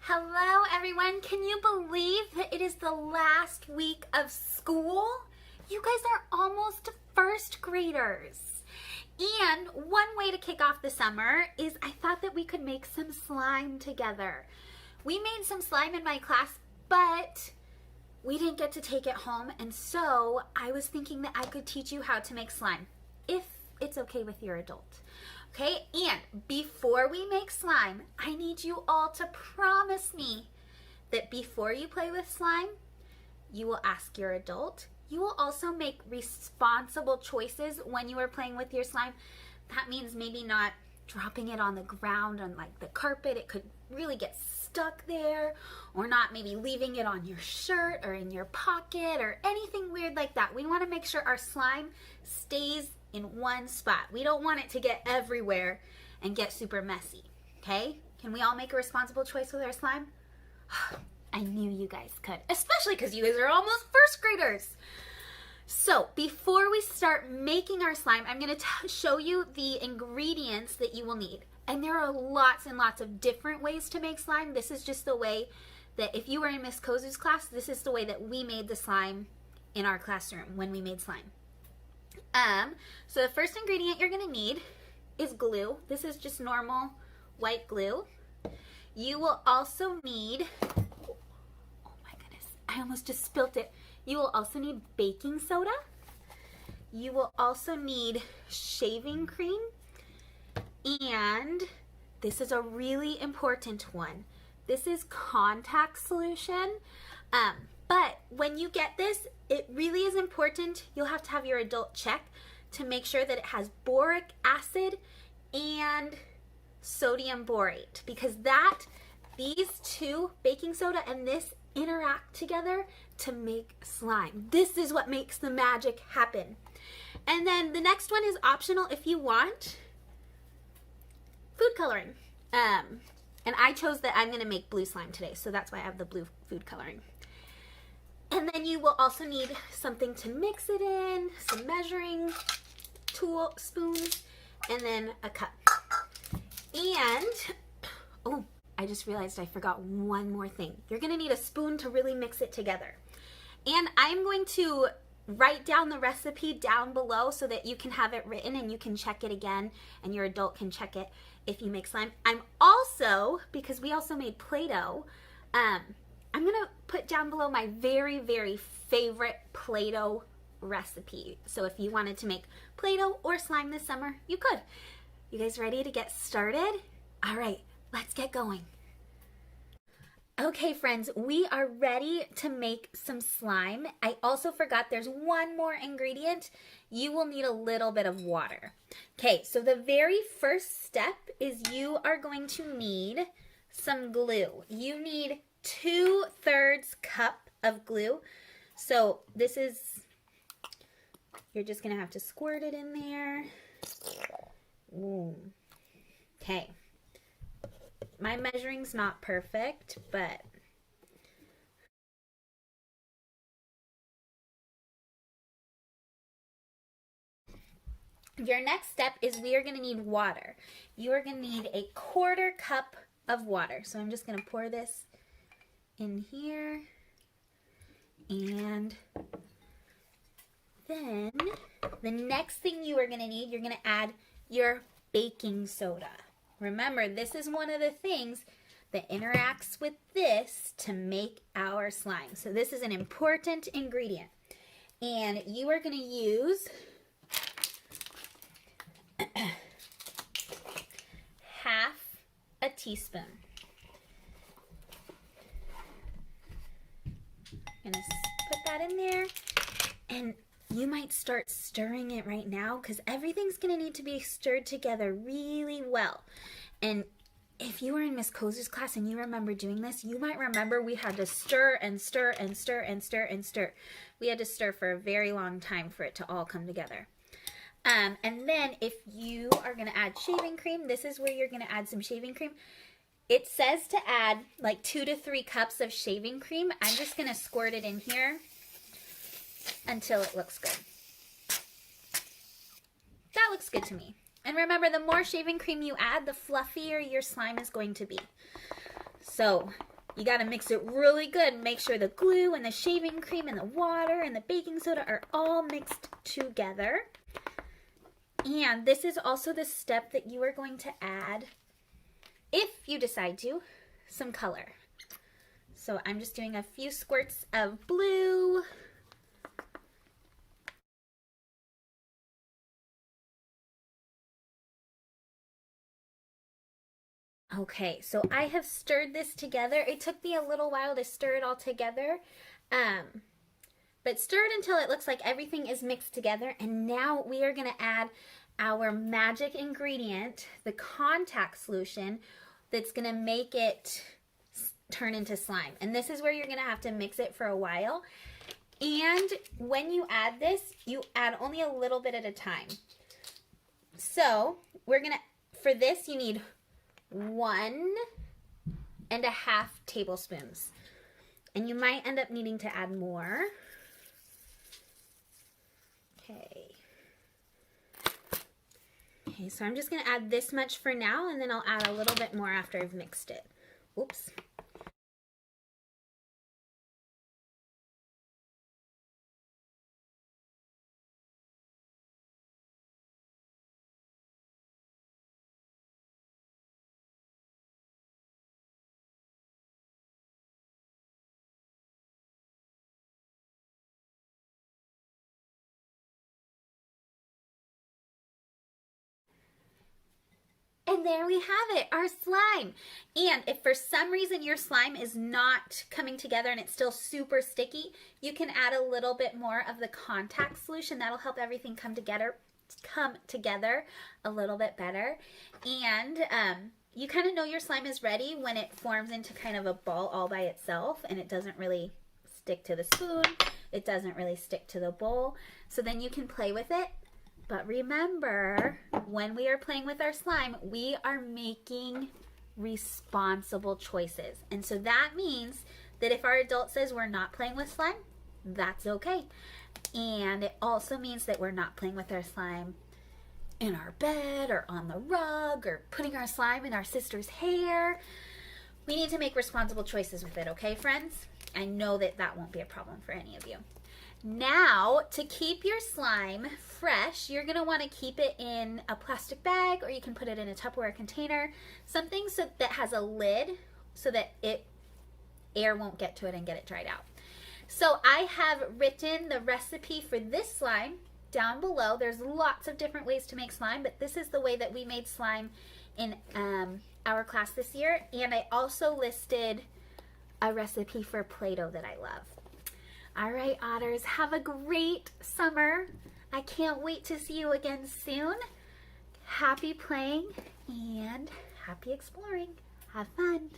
Hello everyone, can you believe that it is the last week of school? You guys are almost first graders. And one way to kick off the summer is I thought that we could make some slime together. We made some slime in my class, but we didn't get to take it home, and so I was thinking that I could teach you how to make slime, if it's okay with your adult. Okay, and before we make slime, I need you all to promise me that before you play with slime, you will ask your adult. You will also make responsible choices when you are playing with your slime. That means maybe not dropping it on the ground on like the carpet. It could really get stuck there, or not maybe leaving it on your shirt or in your pocket or anything weird like that. We want to make sure our slime stays in one spot. We don't want it to get everywhere and get super messy, okay? Can we all make a responsible choice with our slime? I knew you guys could, especially because you guys are almost first graders. So before we start making our slime, I'm going to show you the ingredients that you will need. And there are lots and lots of different ways to make slime. This is just the way that if you were in Miss Kozu's class, this is the way that we made the slime in our classroom when we made slime. So the first ingredient you're going to need is glue. This is just normal white glue. You will also need, oh my goodness, I almost just spilt it. You will also need baking soda. You will also need shaving cream. And this is a really important one. This is contact solution. But when you get this, it really is important. You'll have to have your adult check to make sure that it has boric acid and sodium borate, because these two, baking soda and this, interact together to make slime. This is what makes the magic happen. And then the next one is optional if you want. Food coloring. And I chose that I'm going to make blue slime today, so that's why I have the blue food coloring. And then you will also need something to mix it in, some measuring tool, spoons, and then a cup. And, oh, I just realized I forgot one more thing. You're going to need a spoon to really mix it together. And I'm going to write down the recipe down below so that you can have it written and you can check it again, and your adult can check it if you make slime. I'm also, because we also made Play-Doh, I'm going to put down below my very, very favorite Play-Doh recipe. So if you wanted to make Play-Doh or slime this summer, you could. You guys ready to get started? All right, let's get going. Okay, friends, we are ready to make some slime. I also forgot there's one more ingredient. You will need a little bit of water. Okay, so the very first step is you are going to need some glue. You need 2/3 cup of glue. So this is, you're just gonna have to squirt it in there. Ooh. Okay. My measuring's not perfect, but your next step is we are going to need water. You are going to need a 1/4 cup of water. So I'm just going to pour this in here, and then the next thing you are going to need, you're going to add your baking soda. Remember, this is one of the things that interacts with this to make our slime. So this is an important ingredient, and you are going to use half a teaspoon. I'm going to put that in there, and you might start stirring it right now because everything's going to need to be stirred together really well. And if you were in Miss Kozu's class and you remember doing this, you might remember we had to stir and stir and stir and stir and stir. We had to stir for a very long time for it to all come together. And then if you are going to add shaving cream, this is where you're going to add some shaving cream. It says to add like 2 to 3 cups of shaving cream. I'm just going to squirt it in here until it looks good. That looks good to me. And remember, the more shaving cream you add, the fluffier your slime is going to be. So You got to mix it really good. Make sure the glue and the shaving cream and the water and the baking soda are all mixed together. And this is also the step that you are going to add, if you decide to, some color. So I'm just doing a few squirts of blue. Okay, so I have stirred this together. It took me a little while to stir it all together, but stir it until it looks like everything is mixed together. And now we are gonna add our magic ingredient, the contact solution, that's gonna make it turn into slime. And this is where you're gonna have to mix it for a while. And when you add this, you add only a little bit at a time. So for this, you need 1.5 tablespoons. And you might end up needing to add more. Okay, so I'm just gonna add this much for now, and then I'll add a little bit more after I've mixed it. Oops. And there we have it, our slime. And if for some reason your slime is not coming together and it's still super sticky, you can add a little bit more of the contact solution. That'll help everything come together a little bit better. And you kind of know your slime is ready when it forms into kind of a ball all by itself and it doesn't really stick to the spoon. It doesn't really stick to the bowl. So then you can play with it. But remember, when we are playing with our slime, we are making responsible choices. And so that means that if our adult says we're not playing with slime, that's okay. And it also means that we're not playing with our slime in our bed or on the rug or putting our slime in our sister's hair. We need to make responsible choices with it, okay, friends? I know that that won't be a problem for any of you. Now, to keep your slime fresh, you're going to want to keep it in a plastic bag, or you can put it in a Tupperware container, something that has a lid so that air won't get to it and get it dried out. So I have written the recipe for this slime down below. There's lots of different ways to make slime, but this is the way that we made slime in our class this year. And I also listed a recipe for Play-Doh that I love. All right, otters, have a great summer. I can't wait to see you again soon. Happy playing and happy exploring. Have fun.